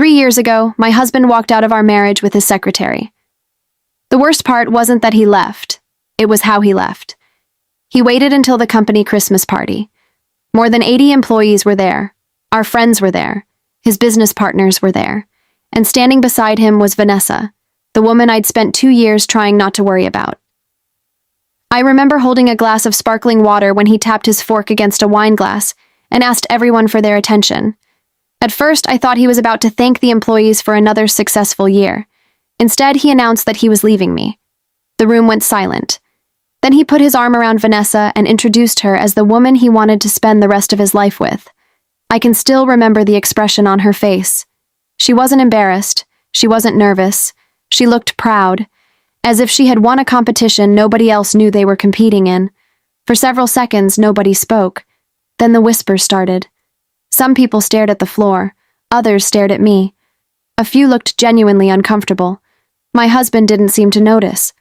3 years ago, my husband walked out of our marriage with his secretary. The worst part wasn't that he left. It was how he left. He waited until the company Christmas party. More than 80 employees were there. Our friends were there. His business partners were there. And standing beside him was Vanessa, the woman I'd spent 2 years trying not to worry about. I remember holding a glass of sparkling water when he tapped his fork against a wine glass and asked everyone for their attention. At first, I thought he was about to thank the employees for another successful year. Instead, he announced that he was leaving me. The room went silent. Then he put his arm around Vanessa and introduced her as the woman he wanted to spend the rest of his life with. I can still remember the expression on her face. She wasn't embarrassed. She wasn't nervous. She looked proud, as if she had won a competition nobody else knew they were competing in. For several seconds, nobody spoke. Then the whispers started. Some people stared at the floor. Others stared at me. A few looked genuinely uncomfortable. My husband didn't seem to notice.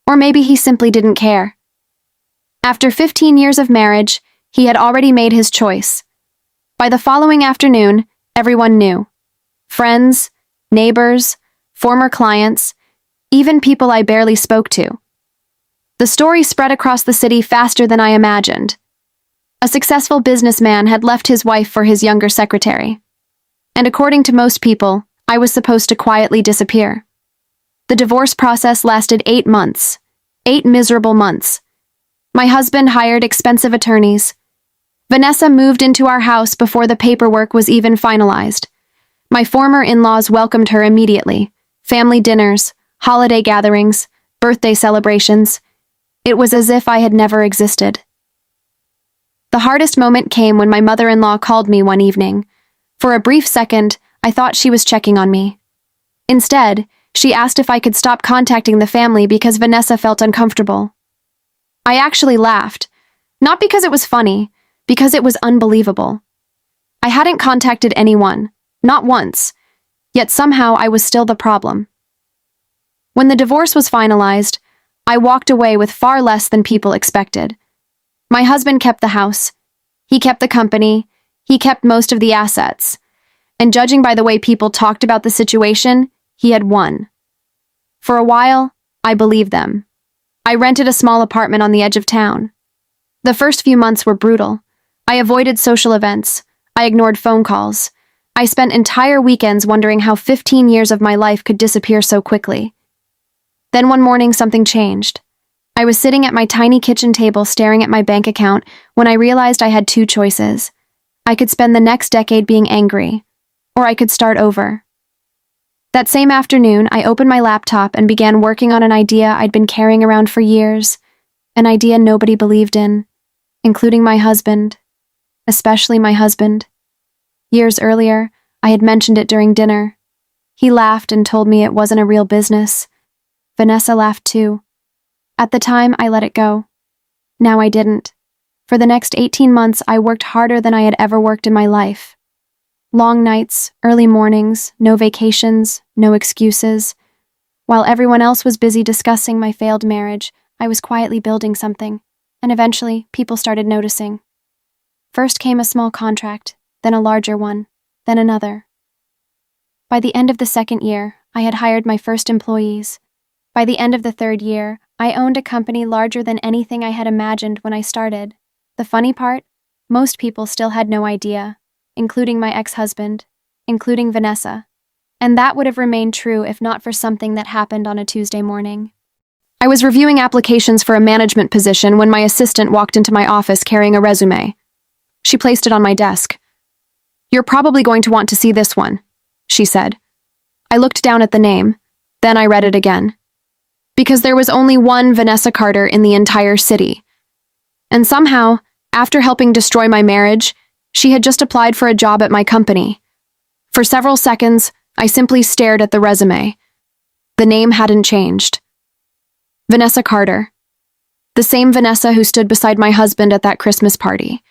Or maybe he simply didn't care. After 15 years of marriage, he had already made his choice. By the following afternoon, everyone knew. Friends, neighbors, former clients, even people I barely spoke to. The story spread across the city faster than I imagined. A successful businessman had left his wife for his younger secretary. And according to most people, I was supposed to quietly disappear. The divorce process lasted 8 months. 8 miserable months. My husband hired expensive attorneys. Vanessa moved into our house before the paperwork was even finalized. My former in-laws welcomed her immediately. Family dinners, holiday gatherings, birthday celebrations. It was as if I had never existed. The hardest moment came when my mother-in-law called me one evening. For a brief second, I thought she was checking on me. Instead, she asked if I could stop contacting the family because Vanessa felt uncomfortable. I actually laughed. Not because it was funny, because it was unbelievable. I hadn't contacted anyone, not once, yet somehow I was still the problem. When the divorce was finalized, I walked away with far less than people expected. My husband kept the house. He kept the company. He kept most of the assets. And judging by the way people talked about the situation, he had won. For a while, I believed them. I rented a small apartment on the edge of town. The first few months were brutal. I avoided social events. I ignored phone calls. I spent entire weekends wondering how 15 years of my life could disappear so quickly. Then one morning, something changed. I was sitting at my tiny kitchen table staring at my bank account when I realized I had 2 choices. I could spend the next decade being angry, or I could start over. That same afternoon, I opened my laptop and began working on an idea I'd been carrying around for years, an idea nobody believed in, including my husband, especially my husband. Years earlier, I had mentioned it during dinner. He laughed and told me it wasn't a real business. Vanessa laughed too. At the time, I let it go. Now I didn't. For the next 18 months, I worked harder than I had ever worked in my life. Long nights, early mornings, no vacations, no excuses. While everyone else was busy discussing my failed marriage, I was quietly building something, and eventually, people started noticing. First came a small contract, then a larger one, then another. By the end of the 2nd year, I had hired my first employees. By the end of the 3rd year, I owned a company larger than anything I had imagined when I started. The funny part? Most people still had no idea, including my ex-husband, including Vanessa. And that would have remained true if not for something that happened on a Tuesday morning. I was reviewing applications for a management position when my assistant walked into my office carrying a resume. She placed it on my desk. "You're probably going to want to see this one," she said. I looked down at the name, then I read it again. Because there was only one Vanessa Carter in the entire city. And somehow, after helping destroy my marriage, she had just applied for a job at my company. For several seconds, I simply stared at the resume. The name hadn't changed. Vanessa Carter. The same Vanessa who stood beside my husband at that Christmas party.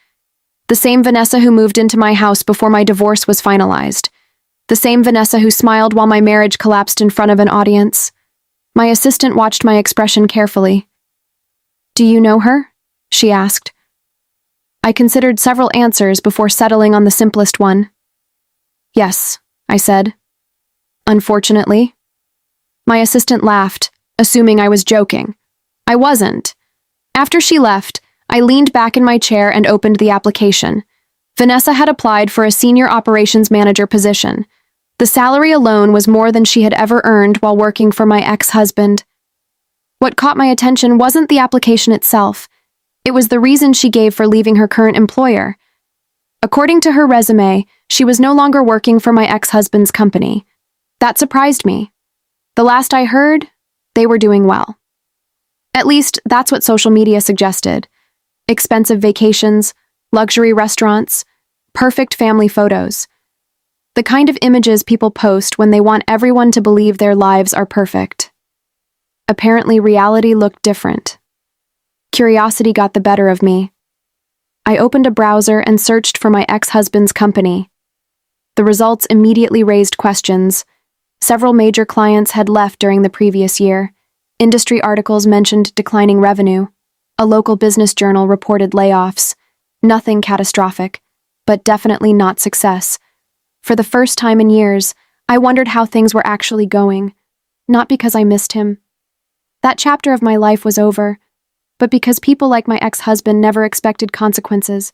The same Vanessa who moved into my house before my divorce was finalized. The same Vanessa who smiled while my marriage collapsed in front of an audience. My assistant watched my expression carefully. "Do you know her?" she asked. I considered several answers before settling on the simplest one. "Yes," I said. Unfortunately. My assistant laughed, assuming I was joking. I wasn't. After she left, I leaned back in my chair and opened the application. Vanessa had applied for a senior operations manager position. The salary alone was more than she had ever earned while working for my ex-husband. What caught my attention wasn't the application itself. It was the reason she gave for leaving her current employer. According to her resume, she was no longer working for my ex-husband's company. That surprised me. The last I heard, they were doing well. At least, that's what social media suggested. Expensive vacations, luxury restaurants, perfect family photos. The kind of images people post when they want everyone to believe their lives are perfect. Apparently, reality looked different. Curiosity got the better of me. I opened a browser and searched for my ex-husband's company. The results immediately raised questions. Several major clients had left during the previous year. Industry articles mentioned declining revenue. A local business journal reported layoffs. Nothing catastrophic, but definitely not success. For the first time in years, I wondered how things were actually going. Not because I missed him. That chapter of my life was over, but because people like my ex-husband never expected consequences.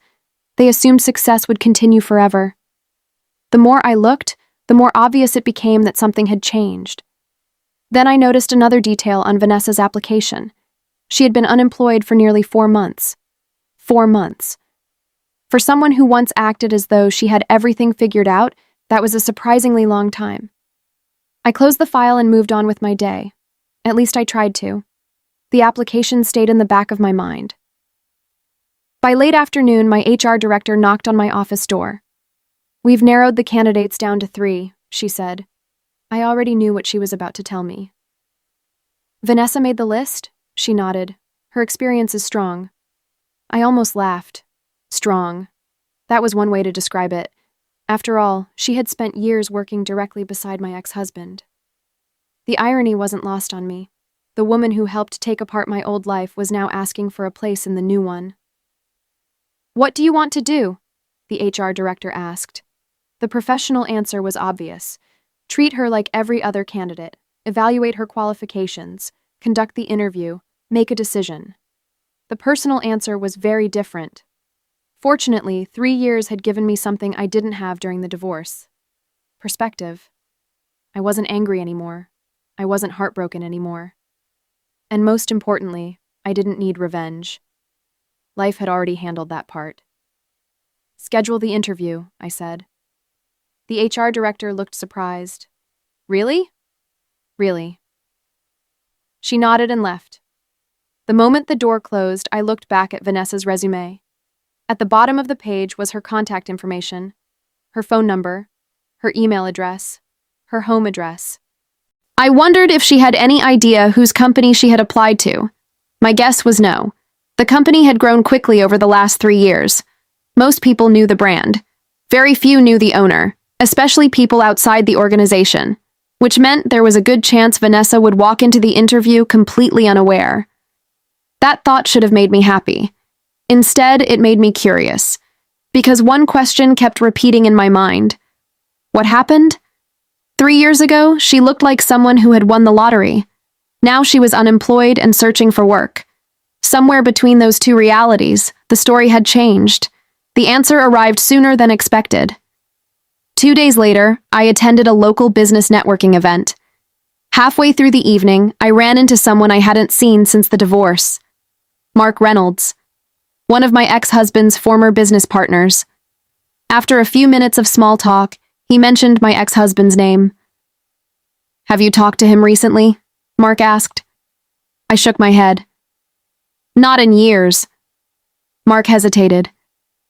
They assumed success would continue forever. The more I looked, the more obvious it became that something had changed. Then I noticed another detail on Vanessa's application. She had been unemployed for nearly 4 months. 4 months. For someone who once acted as though she had everything figured out, that was a surprisingly long time. I closed the file and moved on with my day. At least I tried to. The application stayed in the back of my mind. By late afternoon, my HR director knocked on my office door. "We've narrowed the candidates down to 3, she said. I already knew what she was about to tell me. "Vanessa made the list?" She nodded. "Her experience is strong." I almost laughed. Strong. That was one way to describe it. After all, she had spent years working directly beside my ex-husband. The irony wasn't lost on me. The woman who helped take apart my old life was now asking for a place in the new one. "What do you want to do?" the HR director asked. The professional answer was obvious. Treat her like every other candidate, evaluate her qualifications, conduct the interview, make a decision. The personal answer was very different. Fortunately, 3 years had given me something I didn't have during the divorce. Perspective. I wasn't angry anymore. I wasn't heartbroken anymore. And most importantly, I didn't need revenge. Life had already handled that part. "Schedule the interview," I said. The HR director looked surprised. "Really?" "Really." She nodded and left. The moment the door closed, I looked back at Vanessa's resume. At the bottom of the page was her contact information, her phone number, her email address, her home address. I wondered if she had any idea whose company she had applied to. My guess was no. The company had grown quickly over the last 3 years. Most people knew the brand. Very few knew the owner, especially people outside the organization, which meant there was a good chance Vanessa would walk into the interview completely unaware. That thought should have made me happy. Instead, it made me curious, because one question kept repeating in my mind. What happened? 3 years ago, she looked like someone who had won the lottery. Now she was unemployed and searching for work. Somewhere between those two realities, the story had changed. The answer arrived sooner than expected. 2 days later, I attended a local business networking event. Halfway through the evening, I ran into someone I hadn't seen since the divorce. Mark Reynolds, one of my ex-husband's former business partners. After a few minutes of small talk, he mentioned my ex-husband's name. "Have you talked to him recently?" Mark asked. I shook my head. "Not in years." Mark hesitated.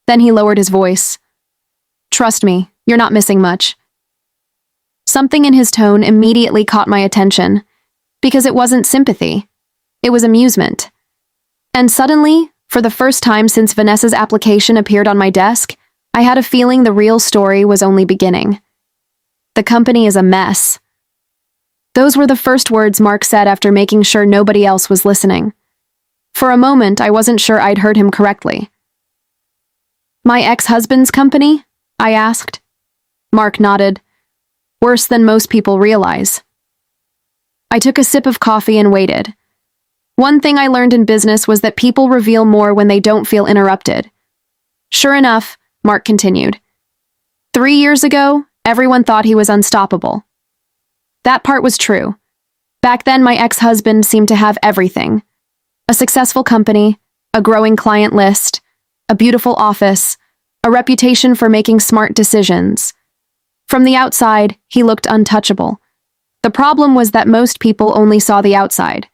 Then he lowered his voice. "Trust me, you're not missing much." Something in his tone immediately caught my attention, because it wasn't sympathy. It was amusement. And suddenly, for the first time since Vanessa's application appeared on my desk, I had a feeling the real story was only beginning. "The company is a mess." Those were the first words Mark said after making sure nobody else was listening. For a moment, I wasn't sure I'd heard him correctly. "My ex-husband's company?" I asked. Mark nodded. worse than most people realize. I took a sip of coffee and waited. One thing I learned in business was that people reveal more when they don't feel interrupted. Sure enough, Mark continued. 3 years ago, everyone thought he was unstoppable. That part was true. Back then, my ex-husband seemed to have everything. A successful company, a growing client list, a beautiful office, a reputation for making smart decisions. From the outside, he looked untouchable. The problem was that most people only saw the outside.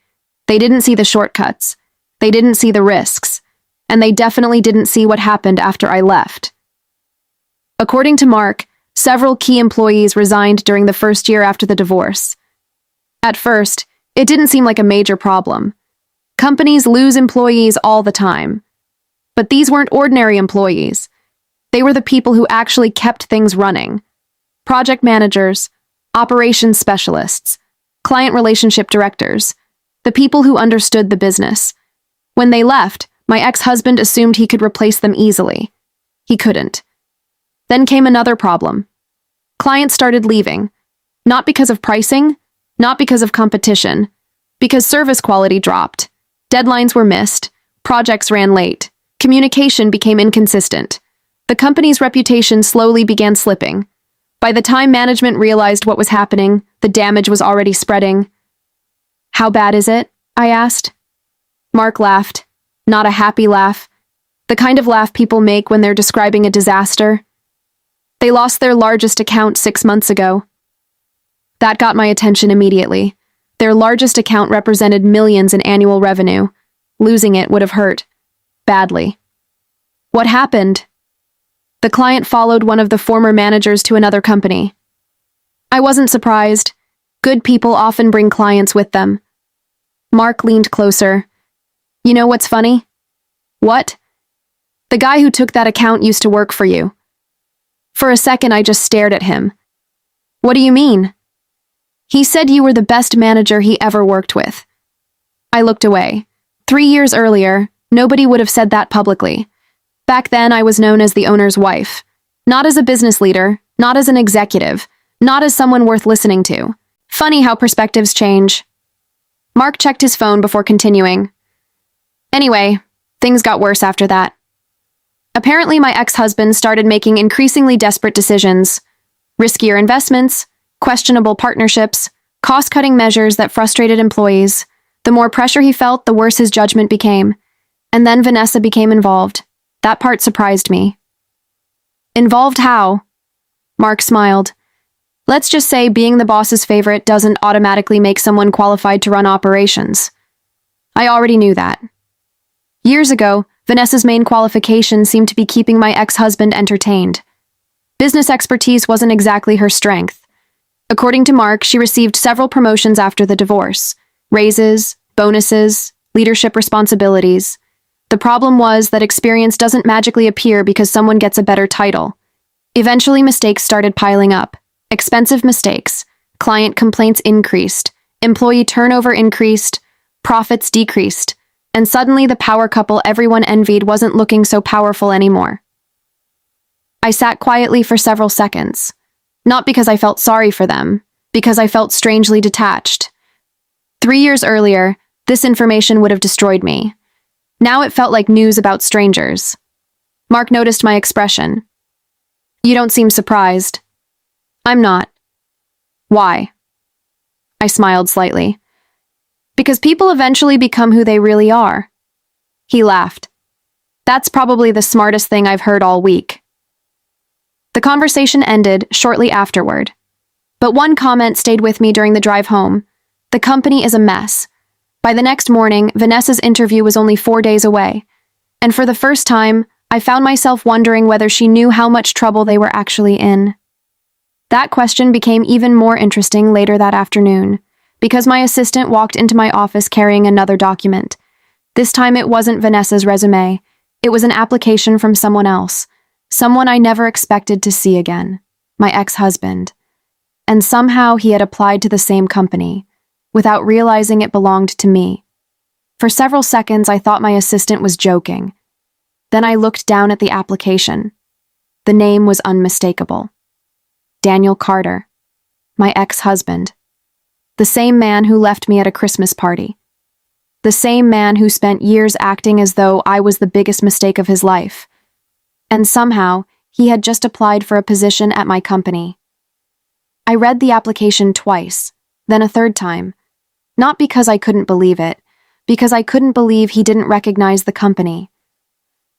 They didn't see the shortcuts. They didn't see the risks. And they definitely didn't see what happened after I left. According to Mark, several key employees resigned during the first year after the divorce. At first, it didn't seem like a major problem. Companies lose employees all the time. But these weren't ordinary employees. They were the people who actually kept things running. Project managers, operations specialists, client relationship directors, the people who understood the business. When they left, my ex-husband assumed he could replace them easily. He couldn't. Then came another problem. Clients started leaving, not because of pricing, not because of competition, because service quality dropped, deadlines were missed, projects ran late, communication became inconsistent. The company's reputation slowly began slipping. By the time management realized what was happening, the damage was already spreading. How bad is it? I asked. Mark laughed, not a happy laugh, the kind of laugh people make when they're describing a disaster. They lost their largest account 6 months ago. That got my attention immediately. Their largest account represented millions in annual revenue. Losing it would have hurt. Badly. What happened? The client followed one of the former managers to another company. I wasn't surprised. Good people often bring clients with them. Mark leaned closer. You know what's funny? What? The guy who took that account used to work for you. For a second, I just stared at him. What do you mean? He said you were the best manager he ever worked with. I looked away. 3 years earlier, nobody would have said that publicly. Back then, I was known as the owner's wife. Not as a business leader, not as an executive, not as someone worth listening to. Funny how perspectives change. Mark checked his phone before continuing. Anyway, things got worse after that. Apparently, my ex-husband started making increasingly desperate decisions. Riskier investments, questionable partnerships, cost-cutting measures that frustrated employees. The more pressure he felt, the worse his judgment became. And then Vanessa became involved. That part surprised me. Involved how? Mark smiled. Let's just say being the boss's favorite doesn't automatically make someone qualified to run operations. I already knew that. Years ago, Vanessa's main qualification seemed to be keeping my ex-husband entertained. Business expertise wasn't exactly her strength. According to Mark, she received several promotions after the divorce. Raises, bonuses, leadership responsibilities. The problem was that experience doesn't magically appear because someone gets a better title. Eventually, mistakes started piling up. Expensive mistakes. Client complaints increased. Employee turnover increased. Profits decreased. And suddenly the power couple everyone envied wasn't looking so powerful anymore. I sat quietly for several seconds. Not because I felt sorry for them, because I felt strangely detached. 3 years earlier, this information would have destroyed me. Now it felt like news about strangers. Mark noticed my expression. You don't seem surprised. I'm not. Why? I smiled slightly. Because people eventually become who they really are. He laughed. That's probably the smartest thing I've heard all week. The conversation ended shortly afterward. But one comment stayed with me during the drive home. The company is a mess. By the next morning, Vanessa's interview was only 4 days away. And for the first time, I found myself wondering whether she knew how much trouble they were actually in. That question became even more interesting later that afternoon, because my assistant walked into my office carrying another document. This time it wasn't Vanessa's resume. It was an application from someone else. Someone I never expected to see again. My ex-husband. And somehow he had applied to the same company, without realizing it belonged to me. For several seconds I thought my assistant was joking. Then I looked down at the application. The name was unmistakable. Daniel Carter. My ex-husband. The same man who left me at a Christmas party. The same man who spent years acting as though I was the biggest mistake of his life. And somehow, he had just applied for a position at my company. I read the application twice, then a third time. Not because I couldn't believe it, because I couldn't believe he didn't recognize the company.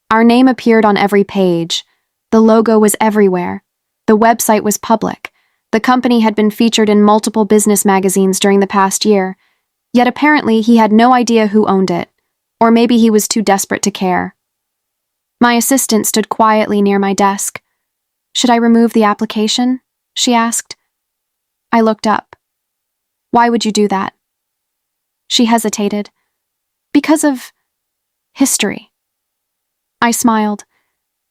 Our name appeared on every page. The logo was everywhere. The website was public. The company had been featured in multiple business magazines during the past year, yet apparently he had no idea who owned it, or maybe he was too desperate to care. My assistant stood quietly near my desk. "Should I remove the application?" she asked. I looked up. "Why would you do that?" She hesitated. "Because of history." I smiled.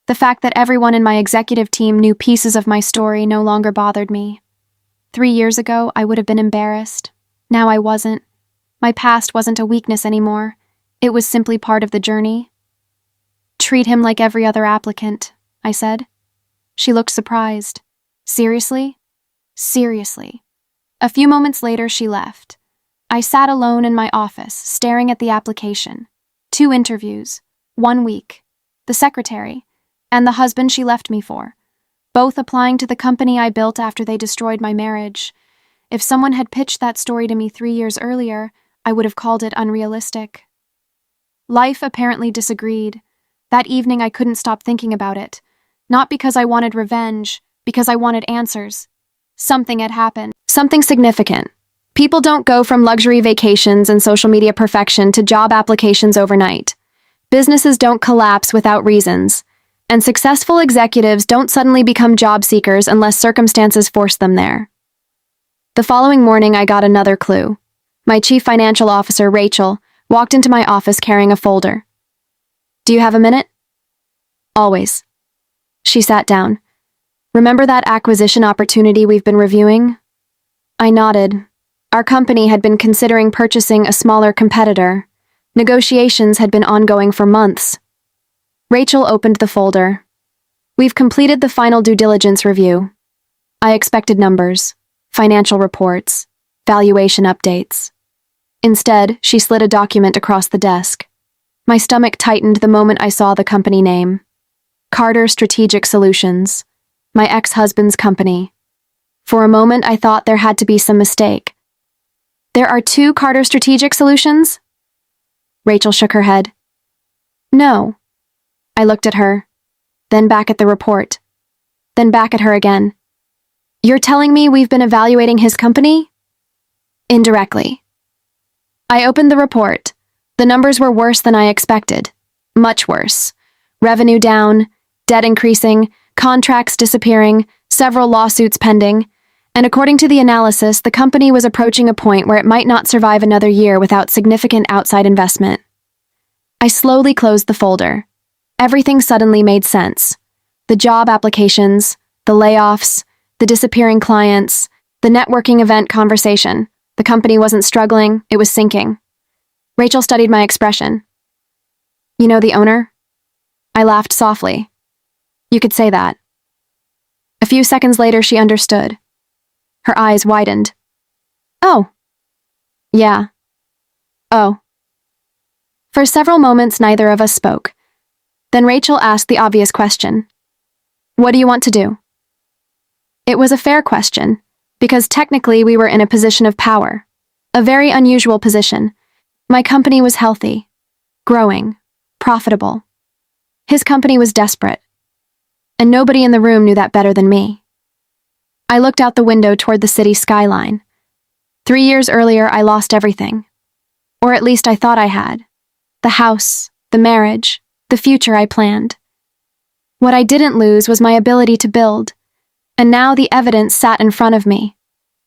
The fact that everyone in my executive team knew pieces of my story no longer bothered me. 3 years ago, I would have been embarrassed. Now I wasn't. My past wasn't a weakness anymore. It was simply part of the journey. "Treat him like every other applicant," I said. She looked surprised. "Seriously?" "Seriously." A few moments later, she left. I sat alone in my office, staring at the application. 2 interviews, 1 week, the secretary, and the husband she left me for, both applying to the company I built after they destroyed my marriage. If someone had pitched that story to me 3 years earlier, I would have called it unrealistic. Life apparently disagreed. That evening I couldn't stop thinking about it. Not because I wanted revenge, because I wanted answers. Something had happened. Something significant. People don't go from luxury vacations and social media perfection to job applications overnight. Businesses don't collapse without reasons. And successful executives don't suddenly become job seekers unless circumstances force them there. The following morning, I got another clue. My chief financial officer, Rachel, walked into my office carrying a folder. "Do you have a minute?" "Always." She sat down. "Remember that acquisition opportunity we've been reviewing?" I nodded. Our company had been considering purchasing a smaller competitor. Negotiations had been ongoing for months. Rachel opened the folder. "We've completed the final due diligence review." I expected numbers, financial reports, valuation updates. Instead, she slid a document across the desk. My stomach tightened the moment I saw the company name. Carter Strategic Solutions, my ex-husband's company. For a moment, I thought there had to be some mistake. "There are 2 Carter Strategic Solutions?" Rachel shook her head. "No." I looked at her, then back at the report, then back at her again. "You're telling me we've been evaluating his company?" "Indirectly." I opened the report. The numbers were worse than I expected. Much worse. Revenue down, debt increasing, contracts disappearing, several lawsuits pending, and according to the analysis, the company was approaching a point where it might not survive another year without significant outside investment. I slowly closed the folder. Everything suddenly made sense. The job applications, the layoffs, the disappearing clients, the networking event conversation. The company wasn't struggling, it was sinking. Rachel studied my expression. "You know the owner?" I laughed softly. "You could say that." A few seconds later, she understood. Her eyes widened. "Oh." "Yeah." "Oh." For several moments, neither of us spoke. Then Rachel asked the obvious question. "What do you want to do?" It was a fair question, because technically we were in a position of power. A very unusual position. My company was healthy, growing, profitable. His company was desperate. And nobody in the room knew that better than me. I looked out the window toward the city skyline. 3 years earlier, I lost everything. Or at least I thought I had. The house, the marriage, the future I planned. What I didn't lose was my ability to build. And now the evidence sat in front of me.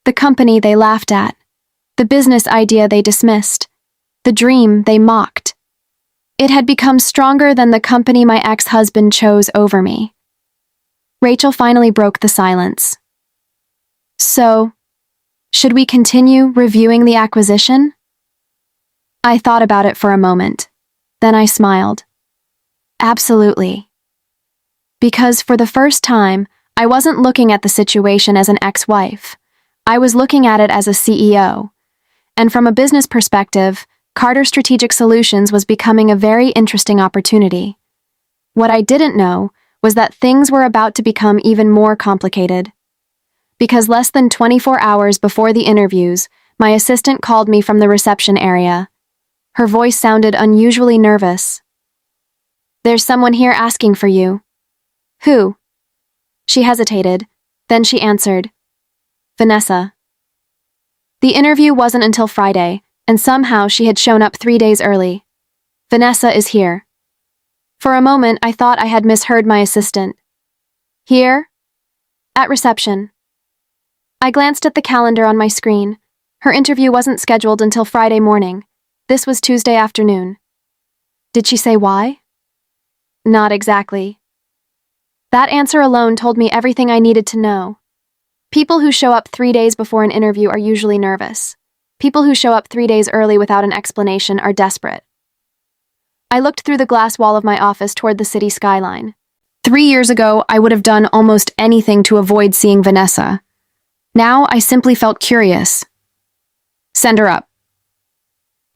The company they laughed at. The business idea they dismissed. The dream they mocked. It had become stronger than the company my ex-husband chose over me. Rachel finally broke the silence. "So, should we continue reviewing the acquisition?" I thought about it for a moment. Then I smiled. Absolutely. Because for the first time, I wasn't looking at the situation as an ex-wife. I was looking at it as a CEO. And from a business perspective, Carter Strategic Solutions was becoming a very interesting opportunity. What I didn't know was that things were about to become even more complicated. Because less than 24 hours before the interviews, my assistant called me from the reception area. Her voice sounded unusually nervous. "There's someone here asking for you." "Who?" She hesitated, then she answered, "Vanessa." The interview wasn't until Friday, and somehow she had shown up 3 days early. "Vanessa is here." For a moment, I thought I had misheard my assistant. "Here?" "At reception." I glanced at the calendar on my screen. Her interview wasn't scheduled until Friday morning. This was Tuesday afternoon. Did she say why? Not exactly. That answer alone told me everything I needed to know. People who show up 3 days before an interview are usually nervous. People who show up 3 days early without an explanation are desperate. I looked through the glass wall of my office toward the city skyline. 3 years ago, I would have done almost anything to avoid seeing Vanessa. Now, I simply felt curious. "Send her up."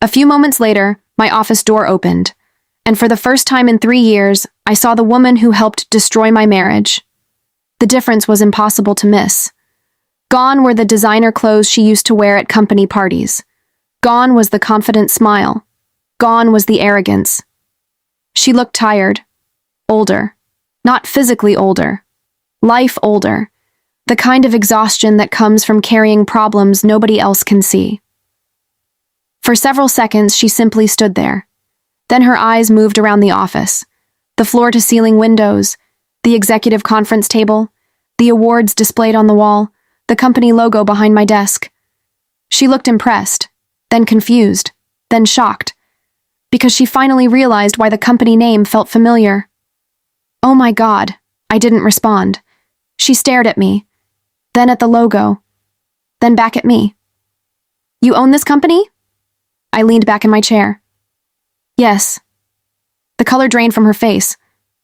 A few moments later, my office door opened, and for the first time in 3 years, I saw the woman who helped destroy my marriage. The difference was impossible to miss. Gone were the designer clothes she used to wear at company parties. Gone was the confident smile. Gone was the arrogance. She looked tired, older, not physically older, life older, the kind of exhaustion that comes from carrying problems nobody else can see. For several seconds, she simply stood there. Then her eyes moved around the office, the floor-to-ceiling windows, the executive conference table, the awards displayed on the wall, the company logo behind my desk. She looked impressed, then confused, then shocked, because she finally realized why the company name felt familiar. "Oh my God," I didn't respond. She stared at me, then at the logo, then back at me. "You own this company?" I leaned back in my chair. "Yes." The color drained from her face.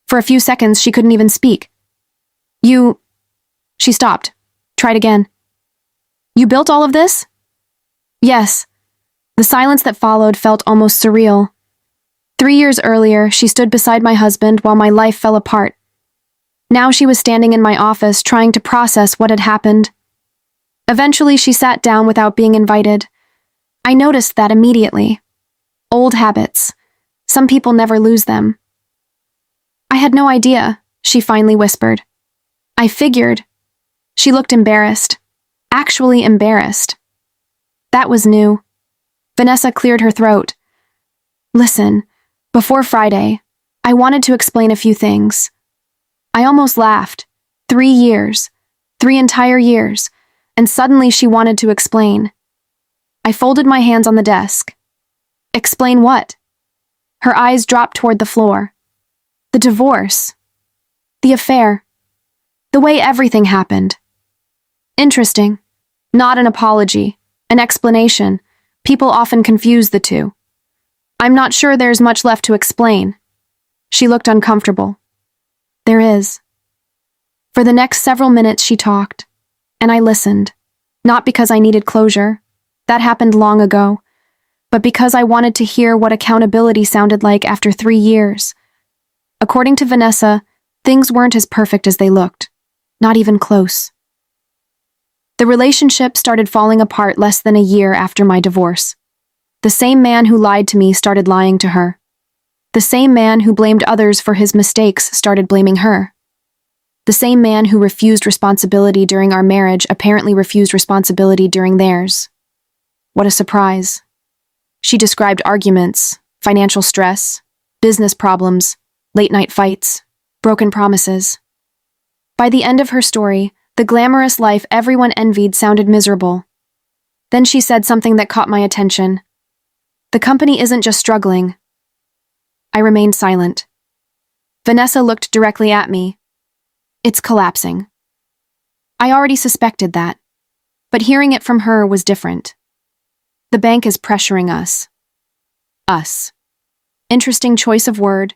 For a few seconds, she couldn't even speak. "You..." She stopped. Tried again. "You built all of this?" "Yes." The silence that followed felt almost surreal. 3 years earlier, she stood beside my husband while my life fell apart. Now she was standing in my office trying to process what had happened. Eventually, she sat down without being invited. I noticed that immediately. Old habits. Some people never lose them. "I had no idea," she finally whispered. "I figured." She looked embarrassed. Actually embarrassed. That was new. Vanessa cleared her throat. "Listen, before Friday, I wanted to explain a few things." I almost laughed. 3 years. 3 entire years. And suddenly she wanted to explain. I folded my hands on the desk. "Explain what?" Her eyes dropped toward the floor. "The divorce. The affair. The way everything happened." Interesting. Not an apology. An explanation. People often confuse the two. "I'm not sure there's much left to explain." She looked uncomfortable. "There is." For the next several minutes she talked, and I listened, not because I needed closure. That happened long ago, but because I wanted to hear what accountability sounded like after 3 years. According to Vanessa, things weren't as perfect as they looked, not even close. The relationship started falling apart less than a year after my divorce. The same man who lied to me started lying to her. The same man who blamed others for his mistakes started blaming her. The same man who refused responsibility during our marriage apparently refused responsibility during theirs. What a surprise. She described arguments, financial stress, business problems, late-night fights, broken promises. By the end of her story, the glamorous life everyone envied sounded miserable. Then she said something that caught my attention. "The company isn't just struggling." I remained silent. Vanessa looked directly at me. "It's collapsing." I already suspected that, but hearing it from her was different. "The bank is pressuring us." Us. Interesting choice of word.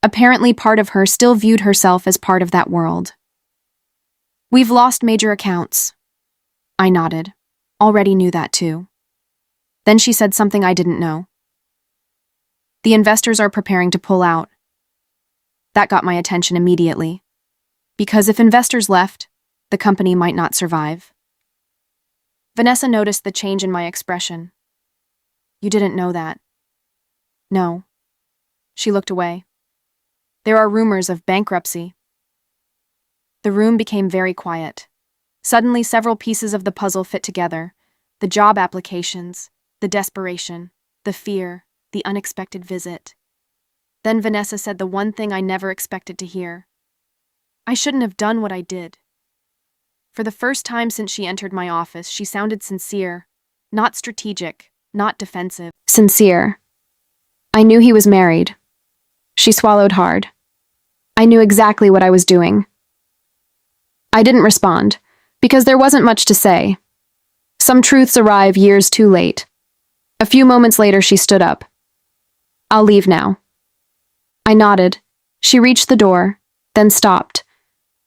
Apparently part of her still viewed herself as part of that world. "We've lost major accounts." I nodded. Already knew that too. Then she said something I didn't know. The investors are preparing to pull out. That got my attention immediately. Because if investors left, the company might not survive. Vanessa noticed the change in my expression. You didn't know that. No. She looked away. There are rumors of bankruptcy. The room became very quiet. Suddenly, several pieces of the puzzle fit together. The job applications, the desperation, the fear, the unexpected visit. Then Vanessa said the one thing I never expected to hear. I shouldn't have done what I did. For the first time since she entered my office, she sounded sincere, not strategic, not defensive. Sincere. I knew he was married. She swallowed hard. I knew exactly what I was doing. I didn't respond, because there wasn't much to say. Some truths arrive years too late. A few moments later, she stood up. I'll leave now. I nodded. She reached the door, then stopped.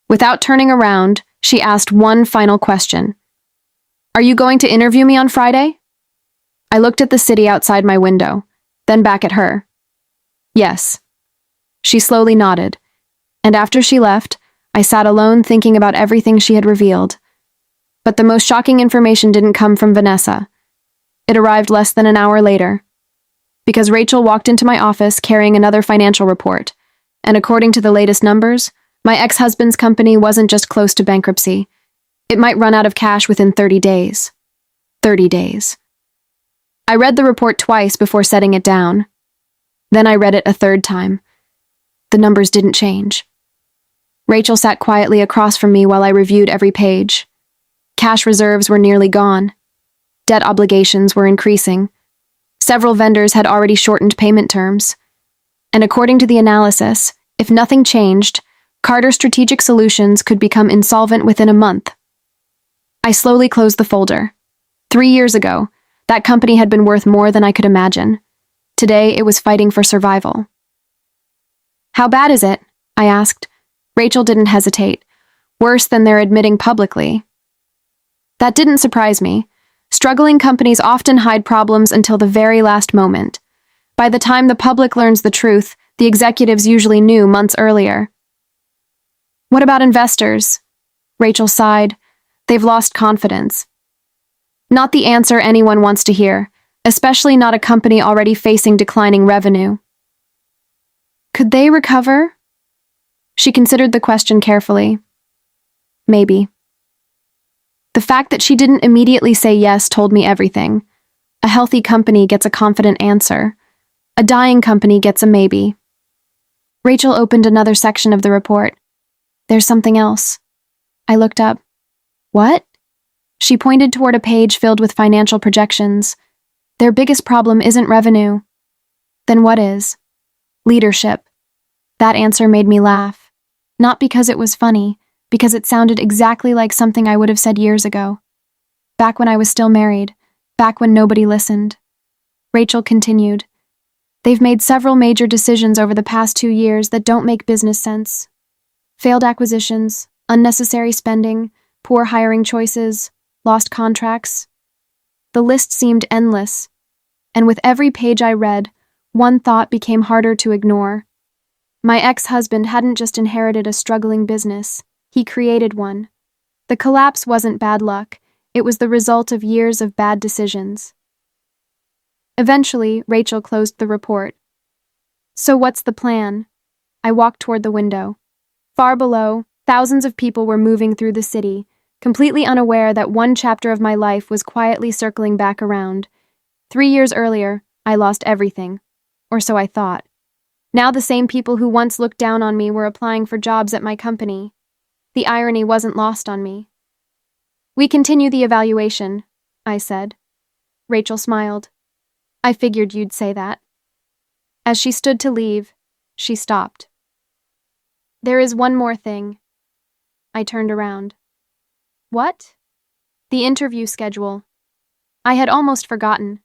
Without turning around, she asked one final question. Are you going to interview me on Friday? I looked at the city outside my window, then back at her. Yes. She slowly nodded, and after she left, I sat alone thinking about everything she had revealed. But the most shocking information didn't come from Vanessa. It arrived less than an hour later. Because Rachel walked into my office carrying another financial report, and according to the latest numbers, my ex-husband's company wasn't just close to bankruptcy. It might run out of cash within 30 days. 30 days. I read the report twice before setting it down. Then I read it a third time. The numbers didn't change. Rachel sat quietly across from me while I reviewed every page. Cash reserves were nearly gone. Debt obligations were increasing. Several vendors had already shortened payment terms. And according to the analysis, if nothing changed, Carter Strategic Solutions could become insolvent within a month. I slowly closed the folder. 3 years ago, that company had been worth more than I could imagine. Today, it was fighting for survival. How bad is it? I asked. Rachel didn't hesitate. Worse than they're admitting publicly. That didn't surprise me. Struggling companies often hide problems until the very last moment. By the time the public learns the truth, the executives usually knew months earlier. What about investors? Rachel sighed. They've lost confidence. Not the answer anyone wants to hear, especially not a company already facing declining revenue. Could they recover? She considered the question carefully. Maybe. The fact that she didn't immediately say yes told me everything. A healthy company gets a confident answer. A dying company gets a maybe. Rachel opened another section of the report. There's something else. I looked up. What? She pointed toward a page filled with financial projections. Their biggest problem isn't revenue. Then what is? Leadership. That answer made me laugh. Not because it was funny, because it sounded exactly like something I would have said years ago. Back when I was still married, back when nobody listened. Rachel continued. They've made several major decisions over the past 2 years that don't make business sense. Failed acquisitions, unnecessary spending, poor hiring choices, lost contracts. The list seemed endless, and with every page I read, one thought became harder to ignore. My ex-husband hadn't just inherited a struggling business, he created one. The collapse wasn't bad luck, it was the result of years of bad decisions. Eventually, Rachel closed the report. So what's the plan? I walked toward the window. Far below, thousands of people were moving through the city, completely unaware that one chapter of my life was quietly circling back around. 3 years earlier, I lost everything. Or so I thought. Now the same people who once looked down on me were applying for jobs at my company. The irony wasn't lost on me. We continue the evaluation, I said. Rachel smiled. I figured you'd say that. As she stood to leave, she stopped. There is one more thing. I turned around. What? The interview schedule. I had almost forgotten.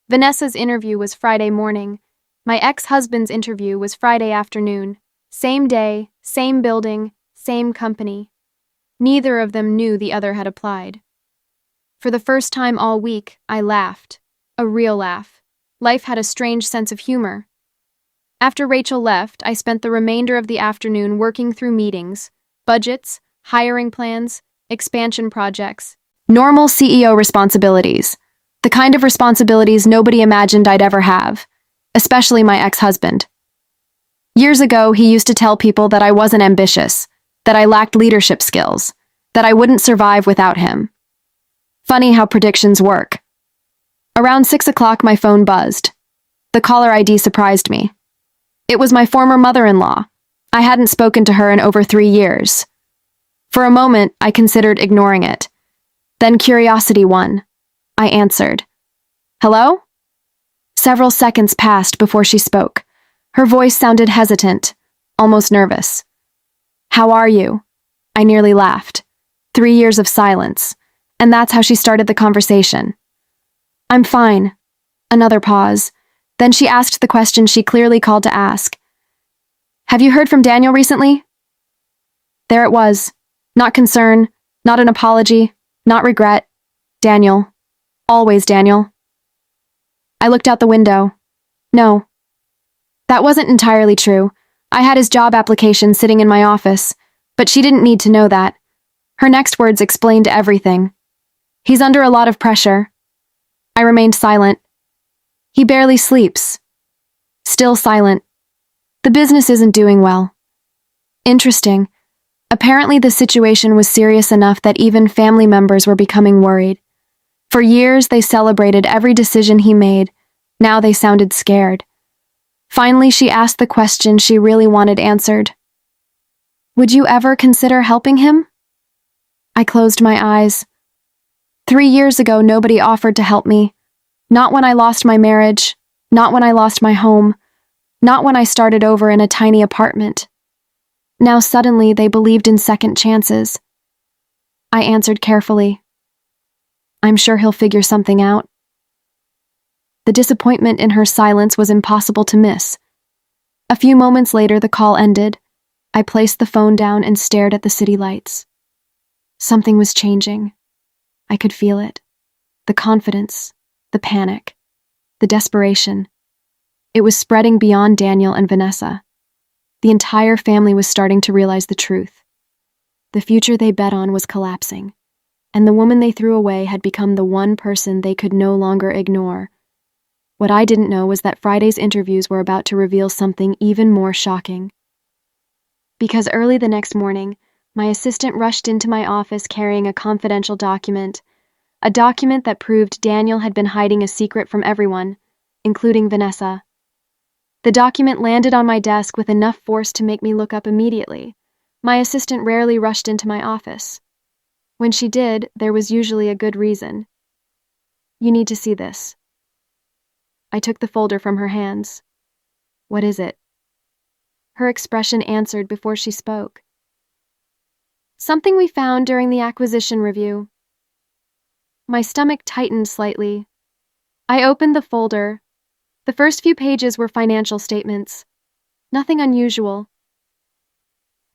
Vanessa's interview was Friday morning. My ex-husband's interview was Friday afternoon. Same day, same building, same company. Neither of them knew the other had applied. For the first time all week, I laughed. A real laugh. Life had a strange sense of humor. After Rachel left, I spent the remainder of the afternoon working through meetings, budgets, hiring plans, expansion projects. Normal CEO responsibilities. The kind of responsibilities nobody imagined I'd ever have, especially my ex-husband. Years ago, he used to tell people that I wasn't ambitious, that I lacked leadership skills, that I wouldn't survive without him. Funny how predictions work. Around 6 o'clock, my phone buzzed. The caller ID surprised me. It was my former mother-in-law. I hadn't spoken to her in over 3 years. For a moment, I considered ignoring it. Then curiosity won. I answered. Hello? Several seconds passed before she spoke. Her voice sounded hesitant, almost nervous. How are you? I nearly laughed. 3 years of silence, and that's how she started the conversation. I'm fine. Another pause. Then she asked the question she clearly called to ask. Have you heard from Daniel recently? There it was. Not concern, not an apology, not regret. Daniel. Always Daniel. I looked out the window. No. That wasn't entirely true. I had his job application sitting in my office, but she didn't need to know that. Her next words explained everything. He's under a lot of pressure. I remained silent. He barely sleeps. Still silent. The business isn't doing well. Interesting. Apparently the situation was serious enough that even family members were becoming worried. For years they celebrated every decision he made. Now they sounded scared. Finally she asked the question she really wanted answered. Would you ever consider helping him? I closed my eyes. 3 years ago nobody offered to help me. Not when I lost my marriage, not when I lost my home, not when I started over in a tiny apartment. Now suddenly they believed in second chances. I answered carefully. I'm sure he'll figure something out. The disappointment in her silence was impossible to miss. A few moments later the call ended. I placed the phone down and stared at the city lights. Something was changing. I could feel it. The confidence, the panic, the desperation. It was spreading beyond Daniel and Vanessa. The entire family was starting to realize the truth. The future they bet on was collapsing, and the woman they threw away had become the one person they could no longer ignore. What I didn't know was that Friday's interviews were about to reveal something even more shocking. Because early the next morning, my assistant rushed into my office carrying a confidential document, a document that proved Daniel had been hiding a secret from everyone, including Vanessa. The document landed on my desk with enough force to make me look up immediately. My assistant rarely rushed into my office. When she did, there was usually a good reason. You need to see this. I took the folder from her hands. What is it? Her expression answered before she spoke. Something we found during the acquisition review. My stomach tightened slightly. I opened the folder. The first few pages were financial statements. Nothing unusual.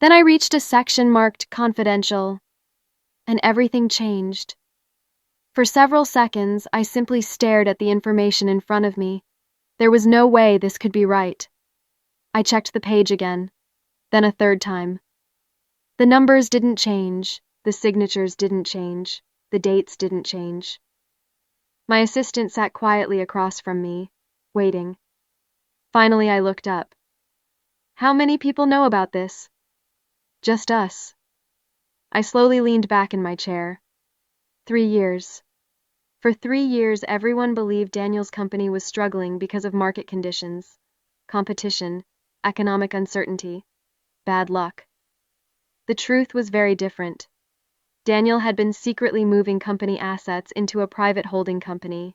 Then I reached a section marked confidential, and everything changed. For several seconds, I simply stared at the information in front of me. There was no way this could be right. I checked the page again, then a third time. The numbers didn't change, the signatures didn't change, the dates didn't change. My assistant sat quietly across from me, waiting. Finally, I looked up. How many people know about this? Just us. I slowly leaned back in my chair. 3 years. For 3 years, everyone believed Daniel's company was struggling because of market conditions, competition, economic uncertainty, bad luck. The truth was very different. Daniel had been secretly moving company assets into a private holding company,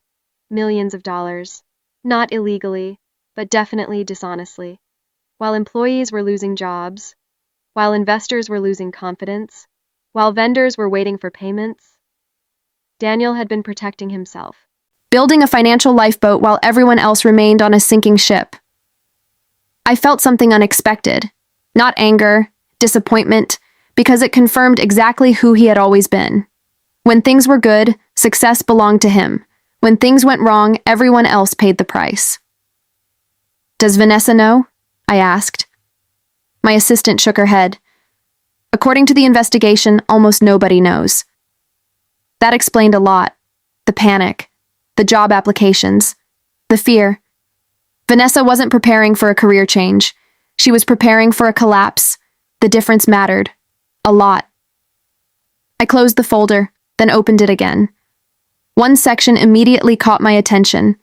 millions of dollars, not illegally, but definitely dishonestly, while employees were losing jobs, while investors were losing confidence, while vendors were waiting for payments. Daniel had been protecting himself, building a financial lifeboat while everyone else remained on a sinking ship. I felt something unexpected, not anger, disappointment, because it confirmed exactly who he had always been. When things were good, Success belonged to him. When things went wrong, everyone else paid the price. Does Vanessa know? I asked. My assistant shook her head. According to the investigation, almost nobody knows. That explained a lot. The panic, the job applications, the fear. Vanessa wasn't preparing for a career change. She was preparing for a collapse. The difference mattered. A lot. I closed the folder, then opened it again. One section immediately caught my attention.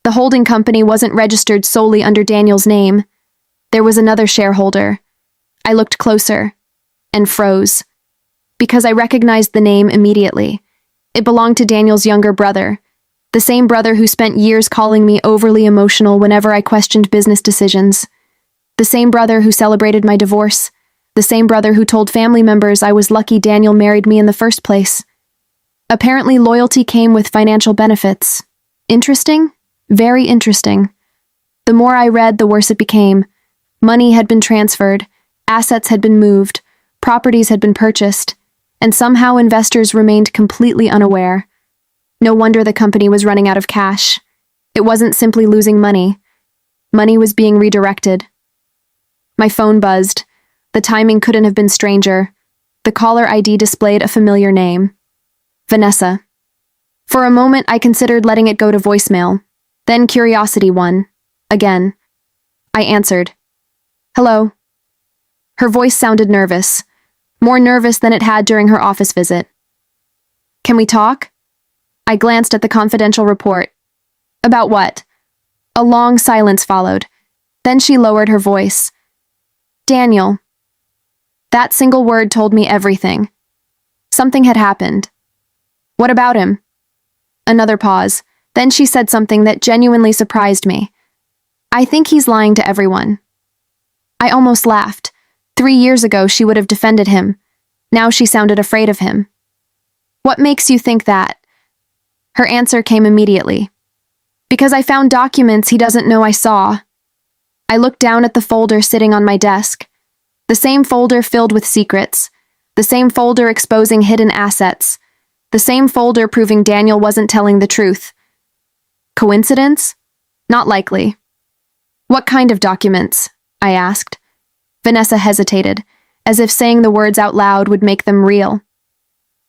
The holding company wasn't registered solely under Daniel's name. There was another shareholder. I looked closer and froze because I recognized the name immediately. It belonged to Daniel's younger brother, the same brother who spent years calling me overly emotional whenever I questioned business decisions, the same brother who celebrated my divorce, the same brother who told family members I was lucky Daniel married me in the first place. Apparently, loyalty came with financial benefits. Interesting? Very interesting. The more I read, the worse it became. Money had been transferred, assets had been moved, properties had been purchased, and somehow investors remained completely unaware. No wonder the company was running out of cash. It wasn't simply losing money. Money was being redirected. My phone buzzed. The timing couldn't have been stranger. The caller ID displayed a familiar name. Vanessa. For a moment, I considered letting it go to voicemail. Then curiosity won. Again. I answered. Hello. Her voice sounded nervous. More nervous than it had during her office visit. Can we talk? I glanced at the confidential report. About what? A long silence followed. Then she lowered her voice. Daniel. That single word told me everything. Something had happened. What about him? Another pause. Then she said something that genuinely surprised me. I think he's lying to everyone. I almost laughed. 3 years ago, she would have defended him. Now she sounded afraid of him. What makes you think that? Her answer came immediately. Because I found documents he doesn't know I saw. I looked down at the folder sitting on my desk. The same folder filled with secrets. The same folder exposing hidden assets. The same folder proving Daniel wasn't telling the truth. Coincidence? Not likely. What kind of documents? I asked. Vanessa hesitated, as if saying the words out loud would make them real.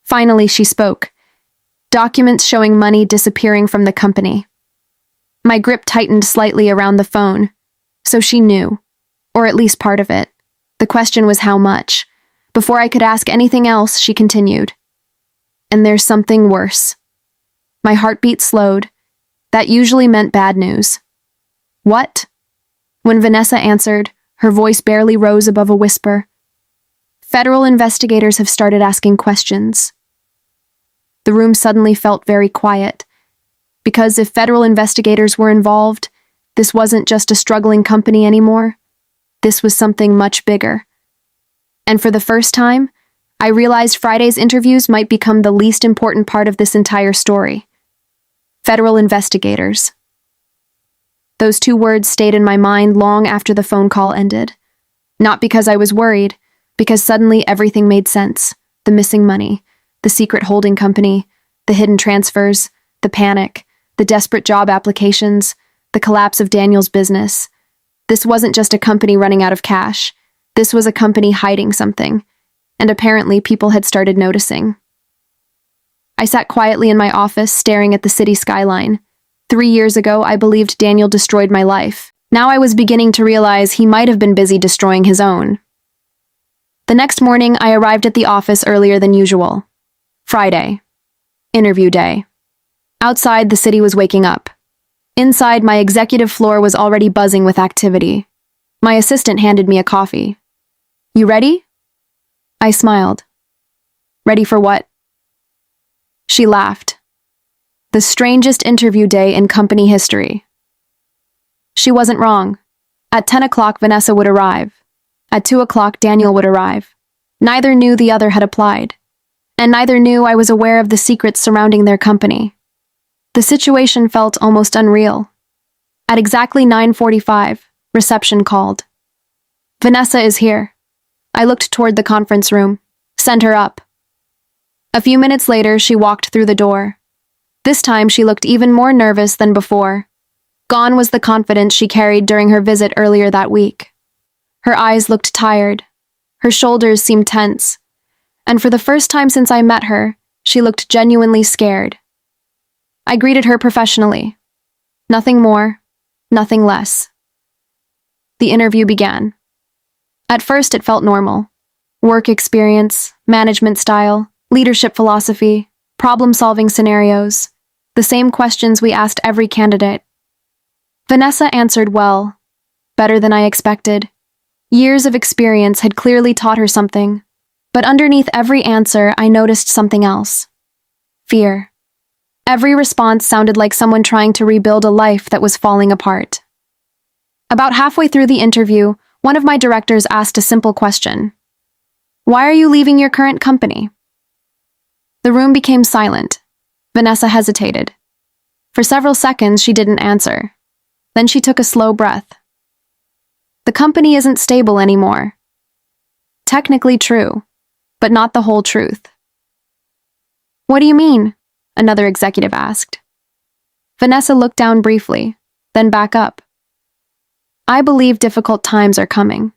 Finally, she spoke. Documents showing money disappearing from the company. My grip tightened slightly around the phone. So she knew, or at least part of it. The question was how much. Before I could ask anything else, she continued. And there's something worse. My heartbeat slowed. That usually meant bad news. What? When Vanessa answered, her voice barely rose above a whisper. Federal investigators have started asking questions. The room suddenly felt very quiet. Because if federal investigators were involved, this wasn't just a struggling company anymore. This was something much bigger. And for the first time, I realized Friday's interviews might become the least important part of this entire story. Federal investigators. Those 2 words stayed in my mind long after the phone call ended. Not because I was worried, because suddenly everything made sense. The missing money, the secret holding company, the hidden transfers, the panic, the desperate job applications, the collapse of Daniel's business. This wasn't just a company running out of cash. This was a company hiding something. And apparently people had started noticing. I sat quietly in my office, staring at the city skyline. 3 years ago, I believed Daniel destroyed my life. Now I was beginning to realize he might have been busy destroying his own. The next morning, I arrived at the office earlier than usual. Friday. Interview day. Outside, the city was waking up. Inside, my executive floor was already buzzing with activity. My assistant handed me a coffee. You ready? I smiled. Ready for what? She laughed. The strangest interview day in company history. She wasn't wrong. At 10 o'clock, Vanessa would arrive. At 2 o'clock, Daniel would arrive. Neither knew the other had applied. And neither knew I was aware of the secrets surrounding their company. The situation felt almost unreal. At exactly 9:45, reception called. Vanessa is here. I looked toward the conference room. Send her up. A few minutes later, she walked through the door. This time, she looked even more nervous than before. Gone was the confidence she carried during her visit earlier that week. Her eyes looked tired. Her shoulders seemed tense. And for the first time since I met her, she looked genuinely scared. I greeted her professionally. Nothing more, nothing less. The interview began. At first, it felt normal. Work experience, management style, leadership philosophy, problem-solving scenarios, the same questions we asked every candidate. Vanessa answered well, better than I expected. Years of experience had clearly taught her something, but underneath every answer, I noticed something else. Fear. Every response sounded like someone trying to rebuild a life that was falling apart. About halfway through the interview, one of my directors asked a simple question. Why are you leaving your current company? The room became silent. Vanessa hesitated. For several seconds, she didn't answer. Then she took a slow breath. The company isn't stable anymore. Technically true, but not the whole truth. What do you mean? Another executive asked. Vanessa looked down briefly, then back up. I believe difficult times are coming.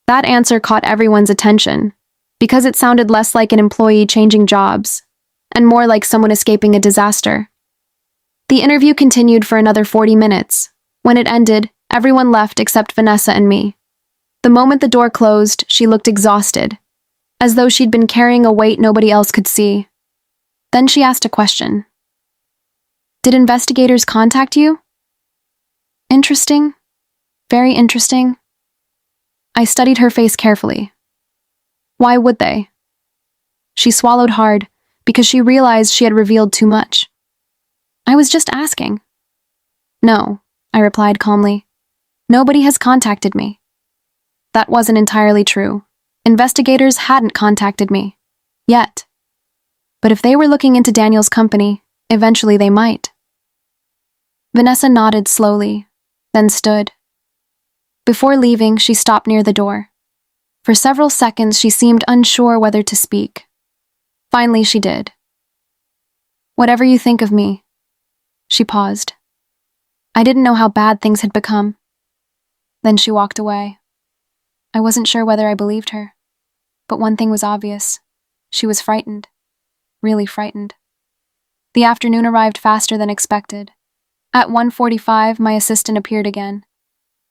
That answer caught everyone's attention, because it sounded less like an employee changing jobs, and more like someone escaping a disaster. The interview continued for another 40 minutes. When it ended, everyone left except Vanessa and me. The moment the door closed, she looked exhausted, as though she'd been carrying a weight nobody else could see. Then she asked a question. Did investigators contact you? Interesting. Very interesting. I studied her face carefully. Why would they? She swallowed hard, because she realized she had revealed too much. I was just asking. No, I replied calmly. Nobody has contacted me. That wasn't entirely true. Investigators hadn't contacted me. Yet. But if they were looking into Daniel's company, eventually they might. Vanessa nodded slowly, then stood. Before leaving, she stopped near the door. For several seconds, she seemed unsure whether to speak. Finally, she did. Whatever you think of me. She paused. I didn't know how bad things had become. Then she walked away. I wasn't sure whether I believed her. But one thing was obvious. She was frightened. Really frightened. The afternoon arrived faster than expected. At 1:45, my assistant appeared again.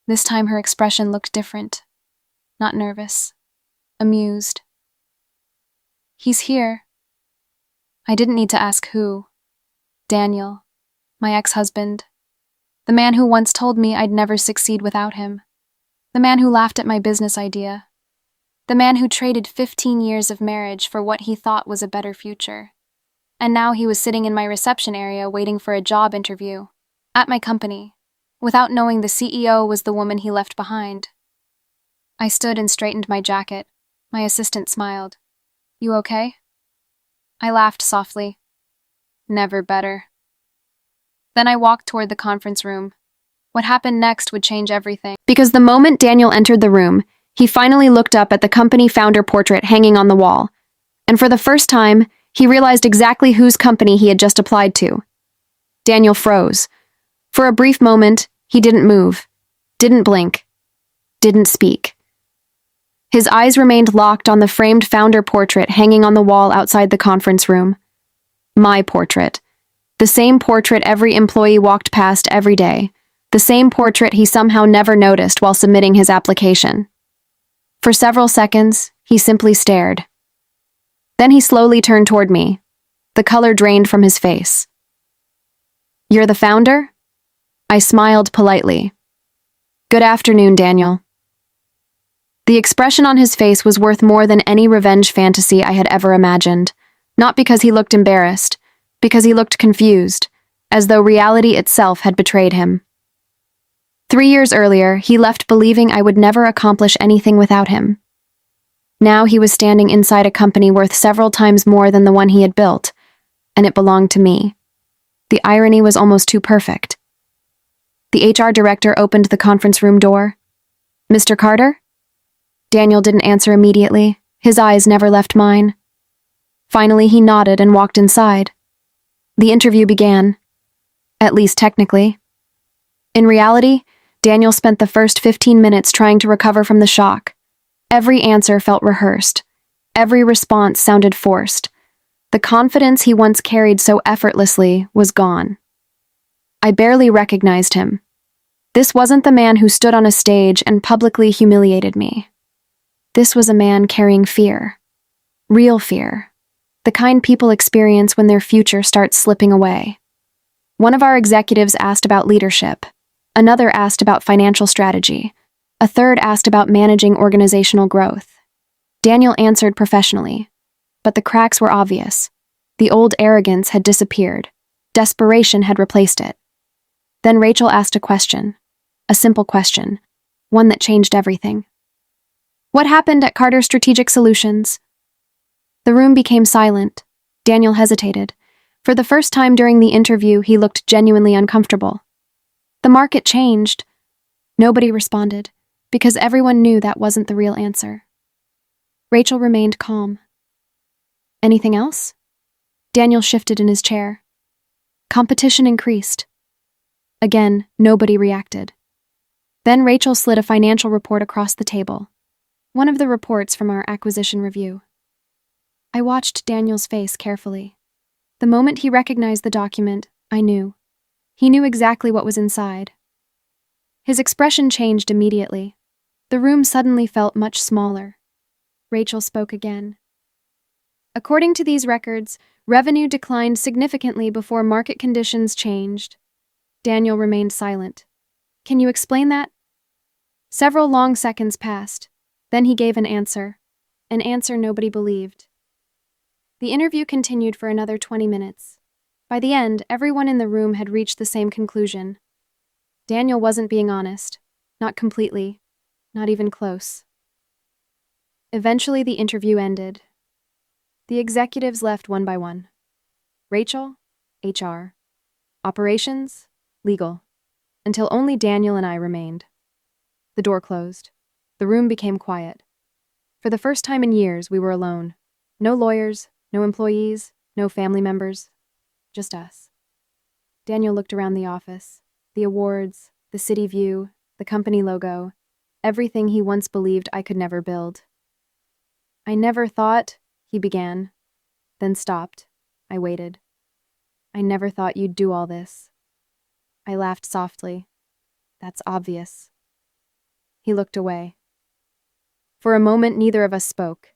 This time her expression looked different. Not nervous. Amused. He's here. I didn't need to ask who. Daniel. My ex-husband. The man who once told me I'd never succeed without him. The man who laughed at my business idea. The man who traded 15 years of marriage for what he thought was a better future. And now he was sitting in my reception area waiting for a job interview. At my company. Without knowing the CEO was the woman he left behind. I stood and straightened my jacket. My assistant smiled. You okay? I laughed softly. Never better. Then I walked toward the conference room. What happened next would change everything. Because the moment Daniel entered the room, he finally looked up at the company founder portrait hanging on the wall. And for the first time, he realized exactly whose company he had just applied to. Daniel froze. For a brief moment, he didn't move, didn't blink, didn't speak. His eyes remained locked on the framed founder portrait hanging on the wall outside the conference room. My portrait. The same portrait every employee walked past every day. The same portrait he somehow never noticed while submitting his application. For several seconds, he simply stared. Then he slowly turned toward me. The color drained from his face. You're the founder? I smiled politely. Good afternoon, Daniel. The expression on his face was worth more than any revenge fantasy I had ever imagined. Not because he looked embarrassed, because he looked confused, as though reality itself had betrayed him. 3 years earlier, he left believing I would never accomplish anything without him. Now he was standing inside a company worth several times more than the one he had built, and it belonged to me. The irony was almost too perfect. The HR director opened the conference room door. Mr. Carter? Daniel didn't answer immediately. His eyes never left mine. Finally, he nodded and walked inside. The interview began. At least technically. In reality, Daniel spent the first 15 minutes trying to recover from the shock. Every answer felt rehearsed. Every response sounded forced. The confidence he once carried so effortlessly was gone. I barely recognized him. This wasn't the man who stood on a stage and publicly humiliated me. This was a man carrying fear. Real fear. The kind people experience when their future starts slipping away. One of our executives asked about leadership. Another asked about financial strategy. A third asked about managing organizational growth. Daniel answered professionally. But the cracks were obvious. The old arrogance had disappeared. Desperation had replaced it. Then Rachel asked a question. A simple question. One that changed everything. What happened at Carter Strategic Solutions? The room became silent. Daniel hesitated. For the first time during the interview, he looked genuinely uncomfortable. The market changed. Nobody responded, because everyone knew that wasn't the real answer. Rachel remained calm. Anything else? Daniel shifted in his chair. Competition increased. Again, nobody reacted. Then Rachel slid a financial report across the table. One of the reports from our acquisition review. I watched Daniel's face carefully. The moment he recognized the document, I knew. He knew exactly what was inside. His expression changed immediately. The room suddenly felt much smaller. Rachel spoke again. According to these records, revenue declined significantly before market conditions changed. Daniel remained silent. Can you explain that? Several long seconds passed. Then he gave an answer nobody believed. The interview continued for another 20 minutes. By the end, everyone in the room had reached the same conclusion. Daniel wasn't being honest. Not completely. Not even close. Eventually, the interview ended. The executives left one by one. Rachel, HR. Operations, legal. Until only Daniel and I remained. The door closed. The room became quiet. For the first time in years, we were alone. No lawyers, no employees, no family members. Just us. Daniel looked around the office. The awards, the city view, the company logo. Everything he once believed I could never build. I never thought, he began. Then stopped. I waited. I never thought you'd do all this. I laughed softly. That's obvious. He looked away. For a moment, neither of us spoke.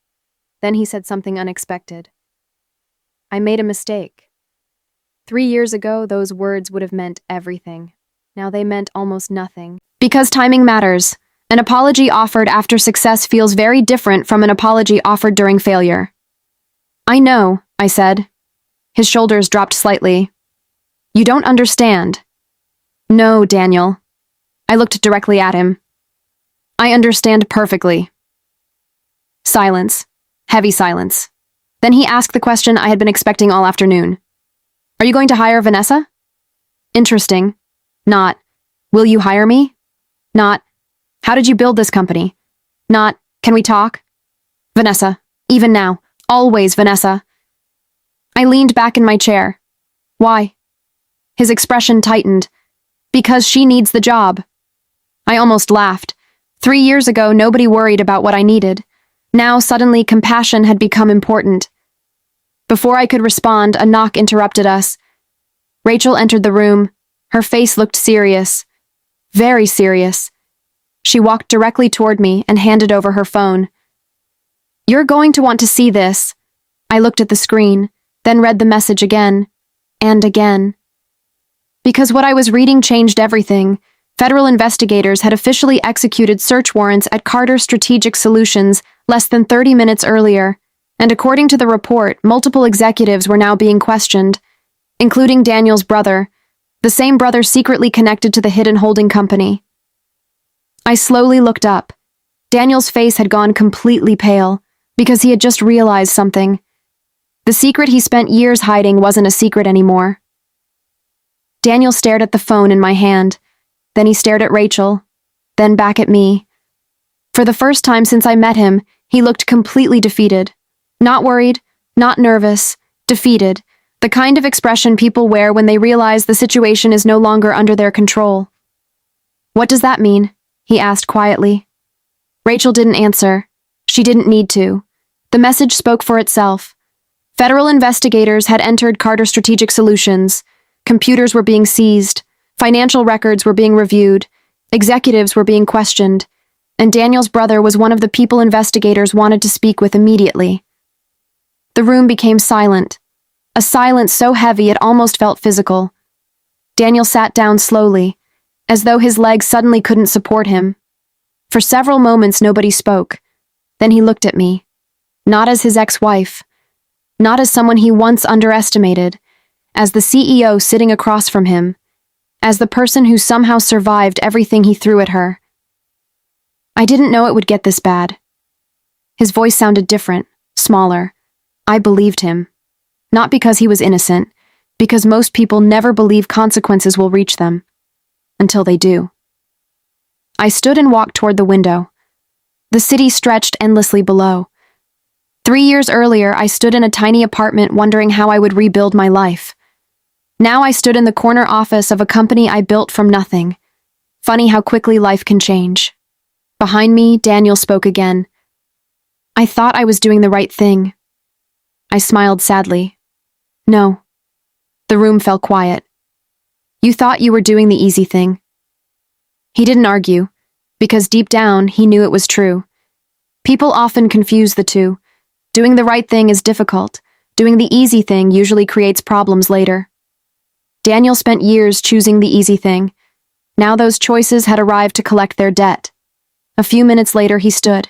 Then he said something unexpected. I made a mistake. 3 years ago, those words would have meant everything. Now they meant almost nothing. Because timing matters. An apology offered after success feels very different from an apology offered during failure. I know, I said. His shoulders dropped slightly. You don't understand. No, Daniel. I looked directly at him. I understand perfectly. Silence. Heavy silence. Then he asked the question I had been expecting all afternoon. Are you going to hire Vanessa? Interesting. Not, will you hire me? Not, how did you build this company? Not, can we talk? Vanessa. Even now. Always Vanessa. I leaned back in my chair. Why? His expression tightened. Because she needs the job. I almost laughed. 3 years ago, nobody worried about what I needed. Now, suddenly, compassion had become important. Before I could respond, a knock interrupted us. Rachel entered the room. Her face looked serious. Very serious. She walked directly toward me and handed over her phone. You're going to want to see this. I looked at the screen, then read the message again, and again. Because what I was reading changed everything. Federal investigators had officially executed search warrants at Carter Strategic Solutions less than 30 minutes earlier, and according to the report, multiple executives were now being questioned, including Daniel's brother, the same brother secretly connected to the hidden holding company. I slowly looked up. Daniel's face had gone completely pale, because he had just realized something. The secret he spent years hiding wasn't a secret anymore. Daniel stared at the phone in my hand. Then he stared at Rachel, then back at me. For the first time since I met him, he looked completely defeated. Not worried, Not nervous, defeated, the kind of expression people wear when they realize the situation is no longer under their control. "What does that mean?" he asked quietly. Rachel didn't answer. She didn't need to. The message spoke for itself. Federal investigators had entered Carter Strategic Solutions. Computers were being seized. Financial records were being reviewed. Executives were being questioned. And Daniel's brother was one of the people investigators wanted to speak with immediately. The room became silent. A silence so heavy it almost felt physical. Daniel sat down slowly, as though his legs suddenly couldn't support him. For several moments nobody spoke. Then he looked at me. Not as his ex-wife. Not as someone he once underestimated. As the CEO sitting across from him. As the person who somehow survived everything he threw at her. "I didn't know it would get this bad." His voice sounded different, smaller. I believed him. Not because he was innocent, because most people never believe consequences will reach them. Until they do. I stood and walked toward the window. The city stretched endlessly below. 3 years earlier, I stood in a tiny apartment wondering how I would rebuild my life. Now I stood in the corner office of a company I built from nothing. Funny how quickly life can change. Behind me, Daniel spoke again. "I thought I was doing the right thing." I smiled sadly. "No." The room fell quiet. "You thought you were doing the easy thing." He didn't argue, because deep down he knew it was true. People often confuse the two. Doing the right thing is difficult. Doing the easy thing usually creates problems later. Daniel spent years choosing the easy thing. Now those choices had arrived to collect their debt. A few minutes later he stood.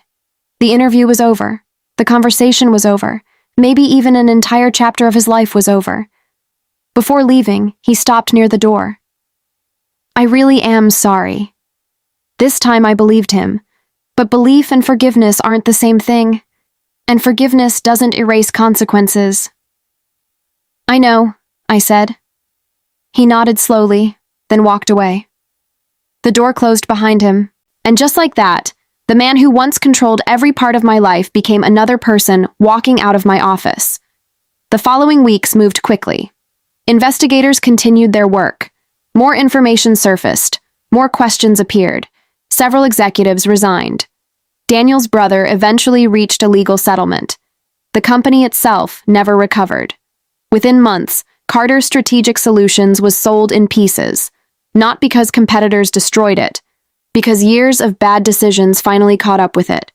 The interview was over. The conversation was over. Maybe even an entire chapter of his life was over. Before leaving, he stopped near the door. "I really am sorry." This time I believed him. But belief and forgiveness aren't the same thing. And forgiveness doesn't erase consequences. "I know," I said. He nodded slowly, then walked away. The door closed behind him, and just like that, the man who once controlled every part of my life became another person walking out of my office. The following weeks moved quickly. Investigators continued their work. More information surfaced. More questions appeared. Several executives resigned. Daniel's brother eventually reached a legal settlement. The company itself never recovered. Within months, Carter Strategic Solutions was sold in pieces, not because competitors destroyed it, because years of bad decisions finally caught up with it.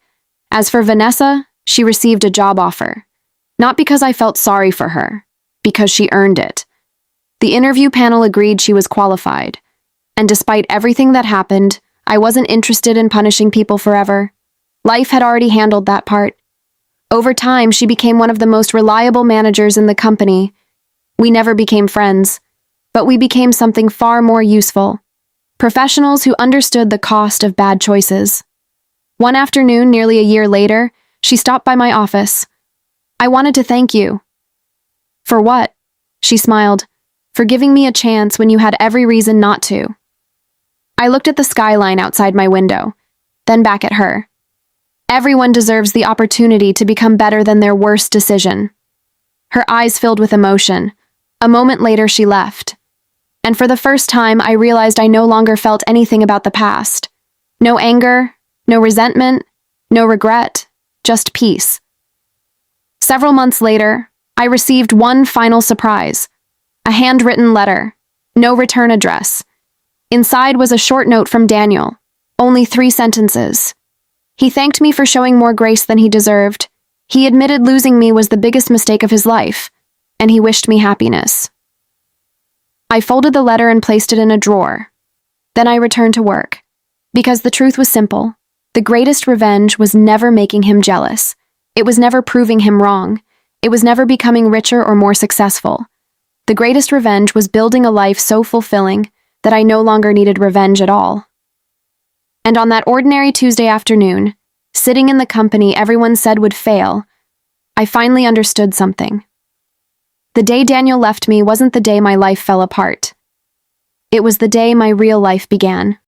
As for Vanessa, she received a job offer. Not because I felt sorry for her, because she earned it. The interview panel agreed she was qualified, and despite everything that happened, I wasn't interested in punishing people forever. Life had already handled that part. Over time, she became one of the most reliable managers in the company. We never became friends, but we became something far more useful. Professionals who understood the cost of bad choices. One afternoon, nearly a year later, she stopped by my office. "I wanted to thank you." "For what?" She smiled. "For giving me a chance when you had every reason not to." I looked at the skyline outside my window, then back at her. Everyone deserves the opportunity to become better than their worst decision. Her eyes filled with emotion. A moment later, she left. And for the first time, I realized I no longer felt anything about the past. No anger, no resentment, no regret, just peace. Several months later, I received one final surprise. A handwritten letter. No return address. Inside was a short note from Daniel. Only 3 sentences. He thanked me for showing more grace than he deserved. He admitted losing me was the biggest mistake of his life, and he wished me happiness. I folded the letter and placed it in a drawer. Then I returned to work. Because the truth was simple. The greatest revenge was never making him jealous. It was never proving him wrong. It was never becoming richer or more successful. The greatest revenge was building a life so fulfilling that I no longer needed revenge at all. And on that ordinary Tuesday afternoon, sitting in the company everyone said would fail, I finally understood something. The day Daniel left me wasn't the day my life fell apart. It was the day my real life began.